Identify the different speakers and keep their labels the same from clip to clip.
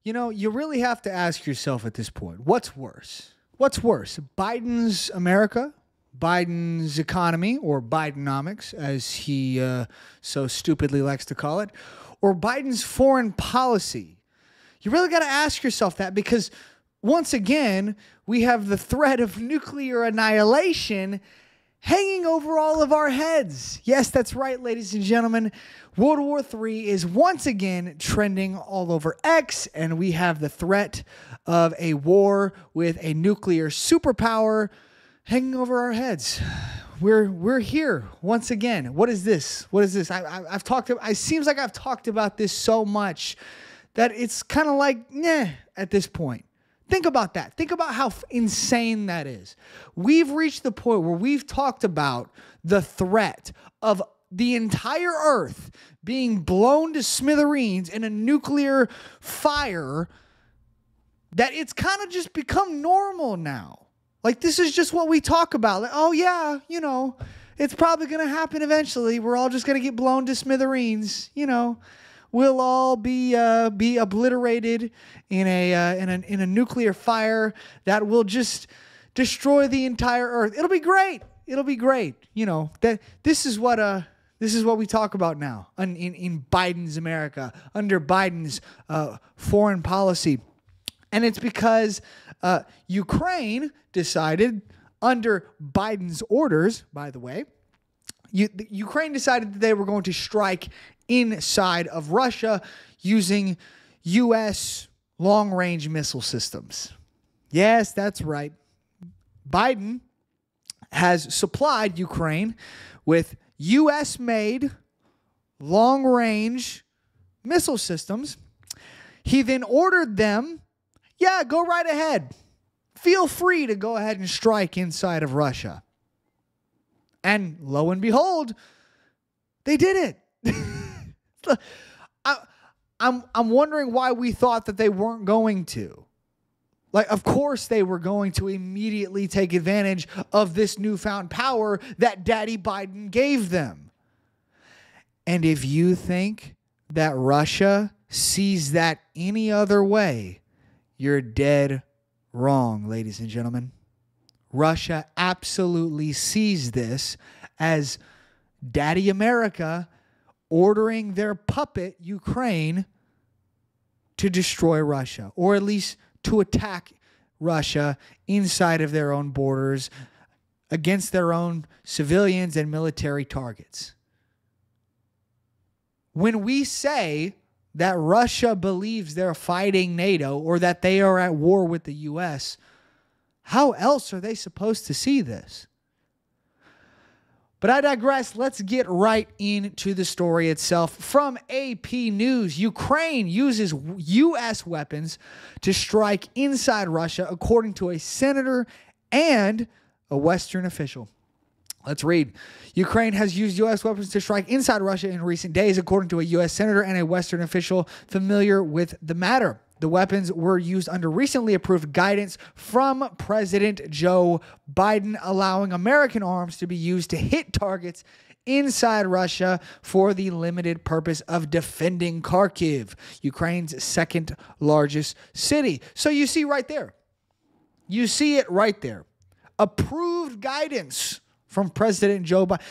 Speaker 1: You know, you really have to ask yourself at this point, what's worse? What's worse, Biden's America, Biden's economy, or Bidenomics, as he so stupidly likes to call it, or Biden's foreign policy? You really got to ask yourself that, because once again, we have the threat of nuclear annihilation hanging over all of our heads. Yes, that's right, ladies and gentlemen. World War III is once again trending all over X, and we have the threat of a war with a nuclear superpower hanging over our heads. We're here once again. What is this? What is this? I've talked. It seems like I've talked about this so much that it's kind of like, at this point. Think about that. Think about how insane that is. We've reached the point where we've talked about the threat of the entire Earth being blown to smithereens in a nuclear fire, that it's kind of just become normal now. Like, this is just what we talk about. Like, oh, yeah, it's probably going to happen eventually. We're all just going to get blown to smithereens, We'll all be obliterated in a nuclear fire that will just destroy the entire Earth. It'll be great. It'll be great. That this is what we talk about now in Biden's America, under Biden's foreign policy, and it's because Ukraine decided, under Biden's orders, by the way, Ukraine decided that they were going to strike inside of Russia using U.S. long-range missile systems. Yes, that's right. Biden has supplied Ukraine with U.S.-made long-range missile systems. He then ordered them, go right ahead. Feel free to go ahead and strike inside of Russia. And lo and behold, they did it. I'm wondering why we thought that they weren't going to. Like, of course they were going to immediately take advantage of this newfound power that Daddy Biden gave them. And if you think that Russia sees that any other way, you're dead wrong, ladies and gentlemen. Russia absolutely sees this as Daddy America ordering their puppet Ukraine to destroy Russia, or at least to attack Russia inside of their own borders against their own civilians and military targets. When we say that Russia believes they're fighting NATO or that they are at war with the U.S., how else are they supposed to see this? But I digress. Let's get right into the story itself. From AP News, Ukraine uses U.S. weapons to strike inside Russia, according to a senator and a Western official. Let's read. Ukraine has used U.S. weapons to strike inside Russia in recent days, according to a U.S. senator and a Western official familiar with the matter. The weapons were used under recently approved guidance from President Joe Biden, allowing American arms to be used to hit targets inside Russia for the limited purpose of defending Kharkiv, Ukraine's second largest city. So you see right there. You see it right there. Approved guidance from President Joe Biden.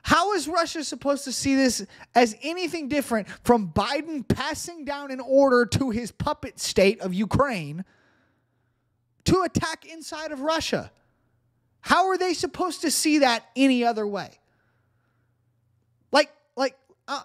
Speaker 1: How is Russia supposed to see this as anything different from Biden passing down an order to his puppet state of Ukraine to attack inside of Russia? How are they supposed to see that any other way?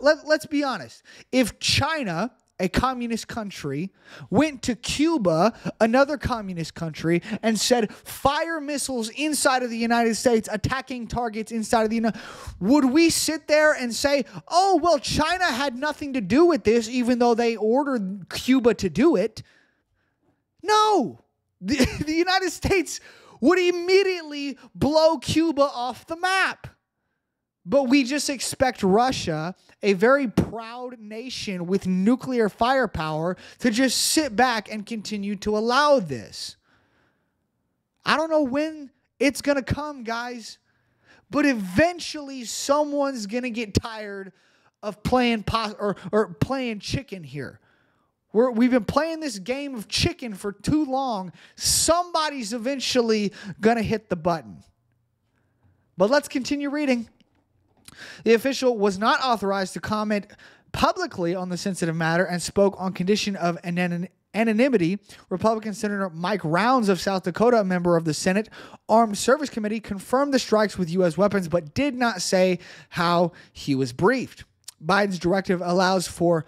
Speaker 1: Let's be honest. If China, a communist country, went to Cuba, another communist country, and said, fire missiles inside of the United States, attacking targets inside of the United States, would we sit there and say, oh, well, China had nothing to do with this, even though they ordered Cuba to do it? No. The United States would immediately blow Cuba off the map. But we just expect Russia, a very proud nation with nuclear firepower, to just sit back and continue to allow this. I don't know when it's going to come, guys, but eventually someone's going to get tired of playing playing chicken here. We've been playing this game of chicken for too long. Somebody's eventually going to hit the button. But let's continue reading. The official was not authorized to comment publicly on the sensitive matter and spoke on condition of anonymity. Republican Senator Mike Rounds of South Dakota, a member of the Senate Armed Service Committee, confirmed the strikes with U.S. weapons, but did not say how he was briefed. Biden's directive allows for,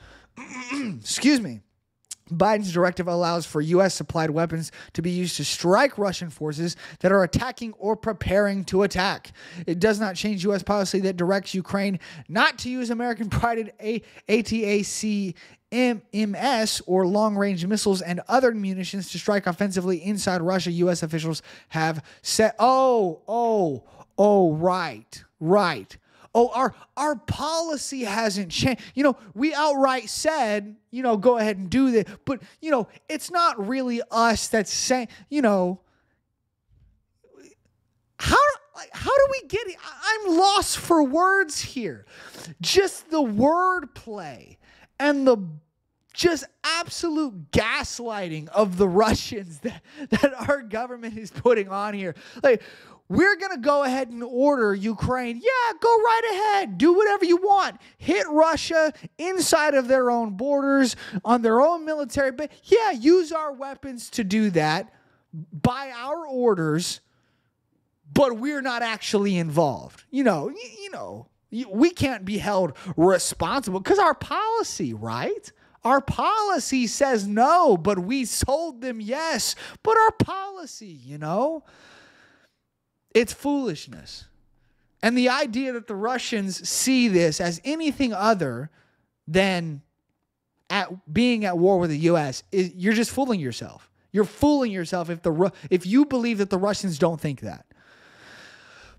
Speaker 1: Biden's directive allows for U.S.-supplied weapons to be used to strike Russian forces that are attacking or preparing to attack. It does not change U.S. policy that directs Ukraine not to use American-provided ATACMS or long-range missiles and other munitions to strike offensively inside Russia, U.S. officials have said. Right. Oh, our policy hasn't changed. We outright said, go ahead and do that. But, it's not really us that's saying, how do we get it? I'm lost for words here. Just the wordplay and the just absolute gaslighting of the Russians that our government is putting on here. Like, we're going to go ahead and order Ukraine. Yeah, go right ahead. Do whatever you want. Hit Russia inside of their own borders, on their own military base. Yeah, use our weapons to do that by our orders, but we're not actually involved. We can't be held responsible because our policy, right? Our policy says no, but we told them yes. But our policy, it's foolishness. And the idea that the Russians see this as anything other than being at war with the U.S., you're just fooling yourself. You're fooling yourself if you believe that the Russians don't think that.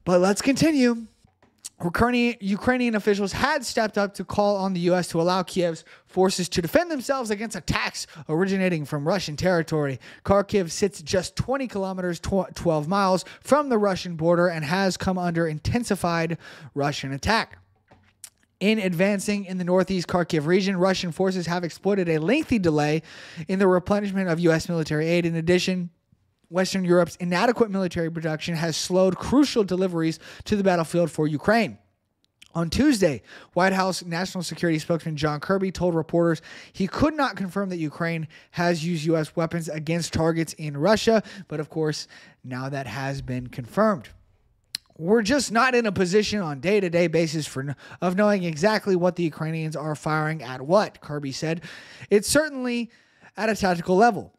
Speaker 1: But let's continue. Ukrainian officials had stepped up to call on the U.S. to allow Kiev's forces to defend themselves against attacks originating from Russian territory. Kharkiv sits just 20 kilometers, 12 miles from the Russian border and has come under intensified Russian attack. In advancing in the northeast Kharkiv region, Russian forces have exploited a lengthy delay in the replenishment of U.S. military aid. In addition, Western Europe's inadequate military production has slowed crucial deliveries to the battlefield for Ukraine. On Tuesday, White House National Security spokesman John Kirby told reporters he could not confirm that Ukraine has used U.S. weapons against targets in Russia, but of course, now that has been confirmed. We're just not in a position on day-to-day basis of knowing exactly what the Ukrainians are firing at what, Kirby said. It's certainly at a tactical level.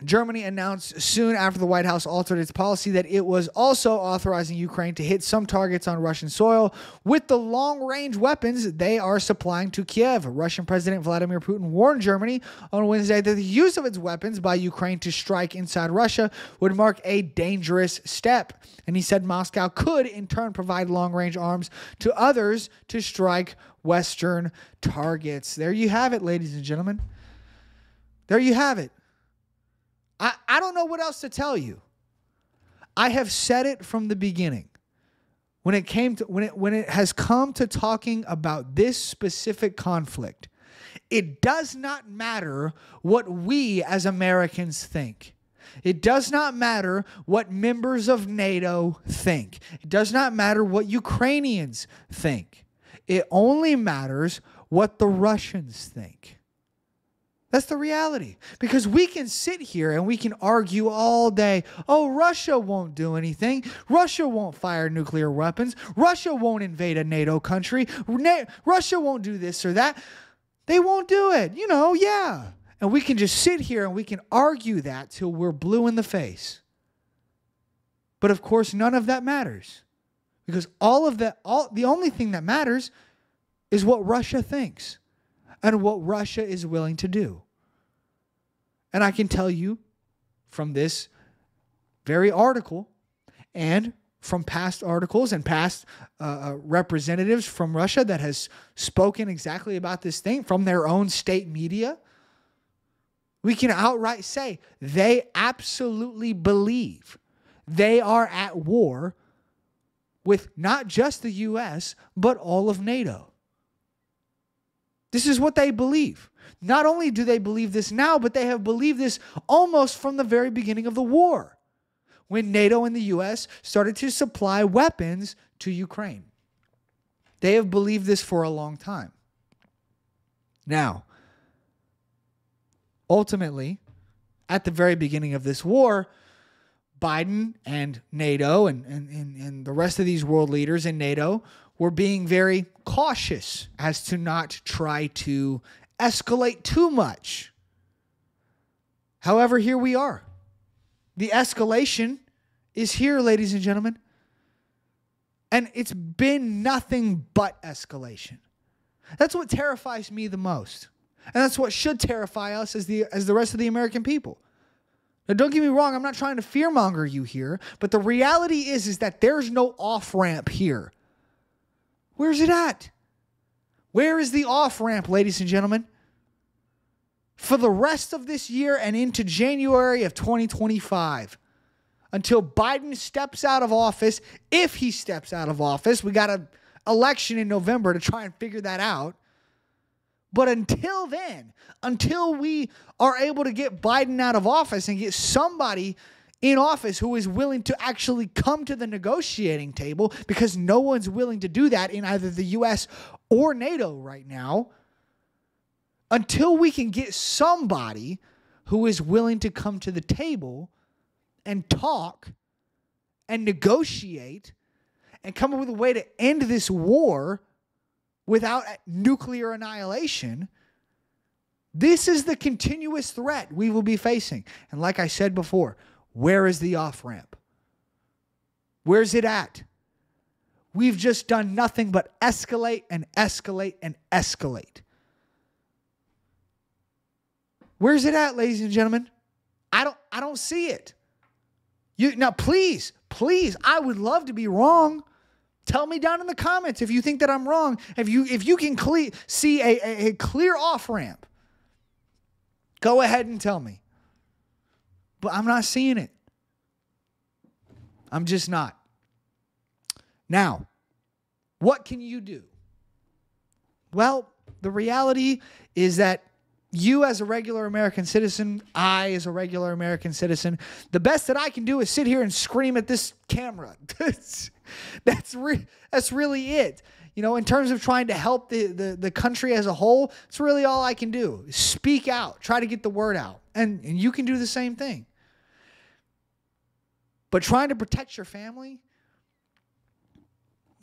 Speaker 1: Germany announced soon after the White House altered its policy that it was also authorizing Ukraine to hit some targets on Russian soil with the long-range weapons they are supplying to Kiev. Russian President Vladimir Putin warned Germany on Wednesday that the use of its weapons by Ukraine to strike inside Russia would mark a dangerous step. And he said Moscow could, in turn, provide long-range arms to others to strike Western targets. There you have it, ladies and gentlemen. There you have it. I don't know what else to tell you. I have said it from the beginning. When it has come to talking about this specific conflict, it does not matter what we as Americans think. It does not matter what members of NATO think. It does not matter what Ukrainians think. It only matters what the Russians think. That's the reality. Because we can sit here and we can argue all day, oh, Russia won't do anything. Russia won't fire nuclear weapons. Russia won't invade a NATO country. Russia won't do this or that. They won't do it. Yeah. And we can just sit here and we can argue that till we're blue in the face. But of course, none of that matters. Because the only thing that matters is what Russia thinks. And what Russia is willing to do. And I can tell you from this very article and from past articles and past representatives from Russia that has spoken exactly about this thing from their own state media, we can outright say they absolutely believe they are at war with not just the U.S., but all of NATO. This is what they believe. Not only do they believe this now, but they have believed this almost from the very beginning of the war, when NATO and the U.S. started to supply weapons to Ukraine. They have believed this for a long time. Now, ultimately, at the very beginning of this war, Biden and NATO and the rest of these world leaders in NATO were being very cautious as to not try to escalate too much. However, here we are. The escalation is here, ladies and gentlemen. And it's been nothing but escalation. That's what terrifies me the most. And that's what should terrify us as the rest of the American people. Now, don't get me wrong, I'm not trying to fearmonger you here, but the reality is that there's no off-ramp here. Where's it at? Where is the off-ramp, ladies and gentlemen? For the rest of this year and into January of 2025, until Biden steps out of office, if he steps out of office, we got an election in November to try and figure that out. But until then, until we are able to get Biden out of office and get somebody in office who is willing to actually come to the negotiating table, because no one's willing to do that in either the U.S. or NATO right now, until we can get somebody who is willing to come to the table and talk and negotiate and come up with a way to end this war without nuclear annihilation, this is the continuous threat we will be facing. And like I said before, where is the off-ramp? Where's it at? We've just done nothing but escalate and escalate and escalate. Where's it at, ladies and gentlemen? I don't see it. Now, please, I would love to be wrong. Tell me down in the comments if you think that I'm wrong. If you can see a clear off-ramp, go ahead and tell me. But I'm not seeing it. I'm just not. Now, what can you do? Well, the reality is that you as a regular American citizen, I as a regular American citizen, the best that I can do is sit here and scream at this camera. That's really it. You know, in terms of trying to help the country as a whole, it's really all I can do. Speak out. Try to get the word out. And you can do the same thing. But trying to protect your family,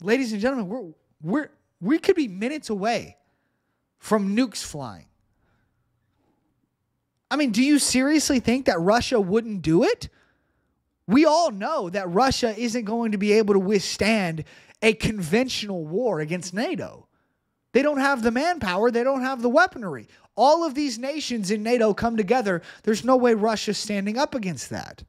Speaker 1: ladies and gentlemen, we could be minutes away from nukes flying. I mean, do you seriously think that Russia wouldn't do it? We all know that Russia isn't going to be able to withstand a conventional war against NATO. They don't have the manpower. They don't have the weaponry. All of these nations in NATO come together. There's no way Russia's standing up against that.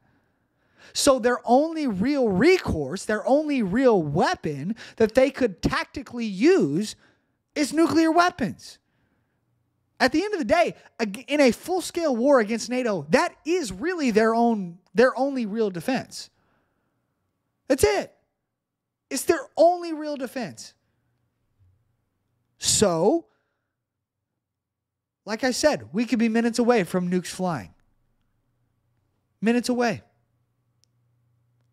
Speaker 1: So their only real recourse, their only real weapon that they could tactically use is nuclear weapons. At the end of the day, in a full-scale war against NATO, that is really their only real defense. That's it. It's their only real defense. So, like I said, we could be minutes away from nukes flying. Minutes away.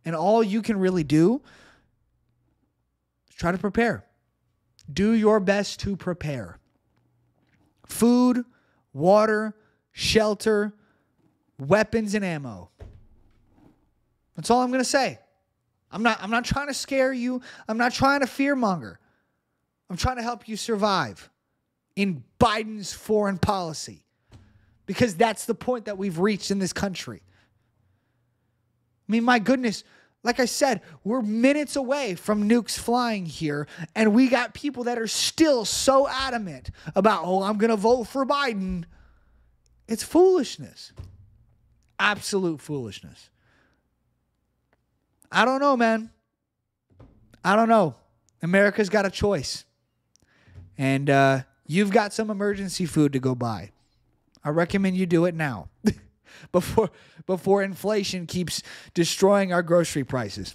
Speaker 1: And all you can really do is try to prepare. Do your best to prepare. Food, water, shelter, weapons, and ammo. That's all I'm going to say. I'm not trying to scare you. I'm not trying to fearmonger. I'm trying to help you survive in Biden's foreign policy, because that's the point that we've reached in this country. I mean, my goodness, like I said, we're minutes away from nukes flying here, and we got people that are still so adamant about, oh, I'm going to vote for Biden. It's foolishness. Absolute foolishness. I don't know, man. I don't know. America's got a choice. And you've got some emergency food to go buy. I recommend you do it now. Before inflation keeps destroying our grocery prices.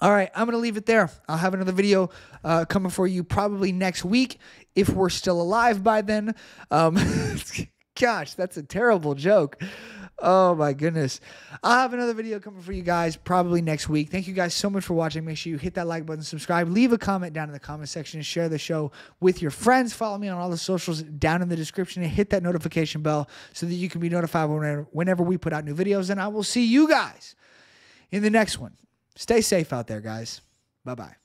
Speaker 1: All right, I'm going to leave it there. I'll have another video coming for you probably next week if we're still alive by then. Gosh, that's a terrible joke. Oh, my goodness. I'll have another video coming for you guys probably next week. Thank you guys so much for watching. Make sure you hit that like button, subscribe, leave a comment down in the comment section, and share the show with your friends. Follow me on all the socials down in the description and hit that notification bell so that you can be notified whenever we put out new videos. And I will see you guys in the next one. Stay safe out there, guys. Bye-bye.